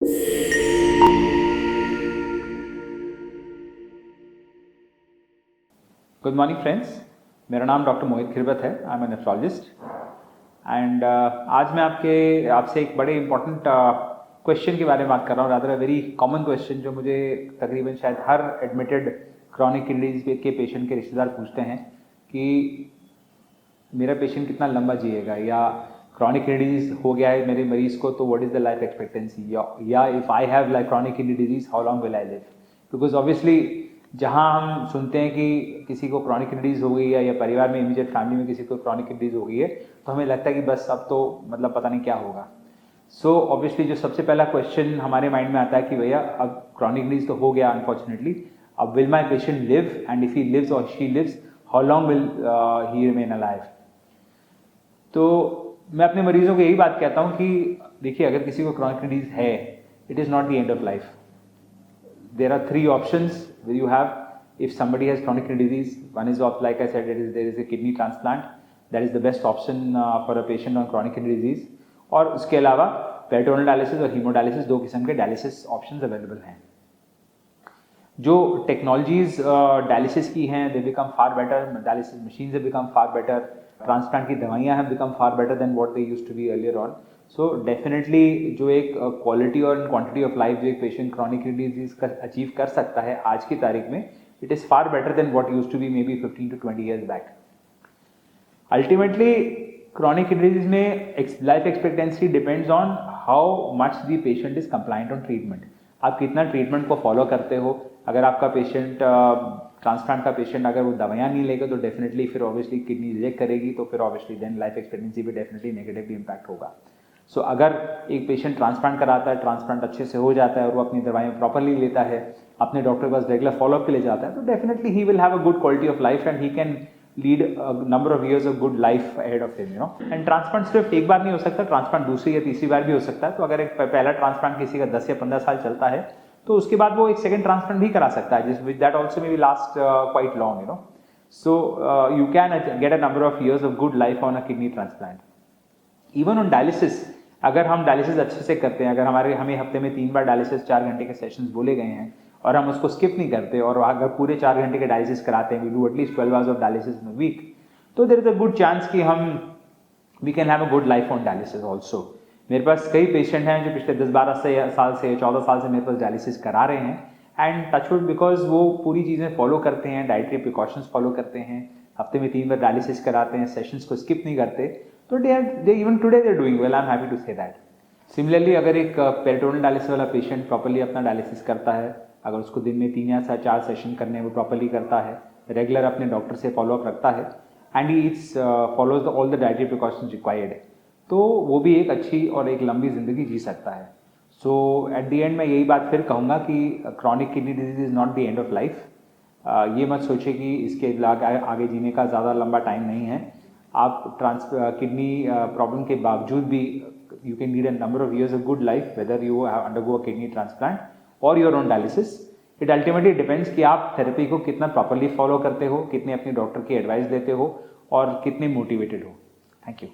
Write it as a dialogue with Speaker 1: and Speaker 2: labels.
Speaker 1: Good morning friends, मेरा नाम doctor Mohit Khirwat है। I am a nephrologist and आज मैं आपसे एक बड़े इंपॉर्टेंट क्वेश्चन के बारे में बात कर रहा हूँ। Rather a very common question जो मुझे तकरीबन शायद हर एडमिटेड क्रॉनिक किडनी डिजीज के पेशेंट के रिश्तेदार पूछते हैं कि मेरा पेशेंट कितना लंबा जिएगा, या क्रॉनिक किडनी डिजीज हो गया है मेरे मरीज को तो what is the life expectancy, या if I have like chronic kidney disease how long will I live. Because obviously जहाँ हम सुनते हैं कि किसी को क्रॉनिक किडनी डिजीज हो गई है या परिवार में इमीडिएट फैमिली में किसी को क्रॉनिक किडनी डिजीज हो गई है तो हमें लगता है कि बस अब तो मतलब पता नहीं क्या होगा। सो ऑब्वियसली जो सबसे पहला क्वेश्चन हमारे माइंड में आता है कि भैया अब क्रॉनिक डिजीज तो हो गया अनफॉर्चुनेटली, अब will my patient live, and if he lives और she lives how long will he remain alive. तो मैं अपने मरीजों को यही बात कहता हूँ कि देखिए, अगर किसी को क्रॉनिक किडनी डिजीज है, it is not the end of life. There are three options that you have if somebody has chronic kidney disease. One is of, like I said, there is a kidney transplant. That is the best option for a patient on chronic kidney disease. और उसके अलावा peritoneal dialysis और haemodialysis, दो किस्म के dialysis options available हैं। जो technologies dialysis की हैं, they become far better, dialysis machines have become far better, transplant की दवाइयाँ have become far better than what they used to be earlier on. So definitely जो एक क्वालिटी और quantity of life जो एक patient chronic kidney disease का achieve कर सकता है आज की तारीख में, it is far better than what used to be maybe 15 to 20 years back. Ultimately chronic kidney disease में life expectancy depends on how much the patient is compliant on treatment. आप कितना ट्रीटमेंट को follow करते हो। अगर आपका patient transplant का patient अगर वो दवाइयाँ नहीं लेगा तो डेफिनेटली फिर ऑब्वियसली किडनी रिजेक्ट करेगी, तो फिर ऑब्वियसली देन लाइफ एक्सपेक्टेंसी भी डेफिनेटली नेगेटिवली इम्पैक्ट होगा। सो अगर एक पेशेंट ट्रांसप्लांट कराता है, ट्रांसप्लांट अच्छे से हो जाता है और वो अपनी दवाएं प्रॉपरली लेता है, अपने डॉक्टर के पास रेगुलर फॉलोअप के लिए जाता है, तो definitely he will have a good quality of life and he can lead a number of years of good life ahead of him, you know. And transplant सिर्फ एक बार नहीं हो सकता, ट्रांसप्लांट दूसरी या तीसरी बार भी हो सकता है। तो अगर एक पहला ट्रांसप्लांट किसी का 10 या 15 साल चलता है तो उसके बाद वो एक सेकंड ट्रांसप्लांट भी करा सकता है, जिस that also may be last quite long, you know. So you can get a number of years of good life on a kidney transplant. Even on dialysis, अगर हम डायलिसिस अच्छे से करते हैं, अगर हमें हफ्ते में 3 बार डायलिसिस 4 घंटे के सेशंस बोले गए हैं और हम उसको स्किप नहीं करते, और अगर पूरे 4 घंटे के डायलिसिस कराते हैं, we do at least 12 hours of dialysis in a week, तो there is a good chance कि we can have a good life on dialysis also. मेरे पास कई पेशेंट हैं जो पिछले 10-12 साल से 14 साल से मेरे पास डायलिसिस करा रहे हैं, एंड टचवुड बिकॉज वो पूरी चीज़ें फॉलो करते हैं, डाइटरी प्रिकॉशंस फॉलो करते हैं, हफ्ते में 3 बार डायलिसिस कराते हैं, सेशंस को स्किप नहीं करते, तो they even today they are doing well. I am happy to say that. Similarly अगर एक पेरिटोनल डायलिसिस वाला पेशेंट प्रॉपर्ली अपना डायलिसिस करता है, अगर उसको दिन में 3 या 4 सेशन करने वो प्रॉपर्ली करता है, रेगुलर अपने डॉक्टर से फॉलोअप रखता है, and he follows all the dietary precautions required, तो वो भी एक अच्छी और एक लंबी ज़िंदगी जी सकता है। सो एट द एंड मैं यही बात फिर कहूँगा कि chronic kidney disease is not the end of life. ये मत सोचिए कि इसके आगे जीने का ज़्यादा लंबा टाइम नहीं है। आप किडनी प्रॉब्लम के बावजूद भी you can lead a number of years of good life whether you undergo a kidney transplant or you're on dialysis. It ultimately depends कि आप थेरेपी को कितना प्रॉपरली फॉलो करते हो, कितने अपने डॉक्टर की एडवाइस लेते हो और कितने मोटिवेटेड हो। Thank you.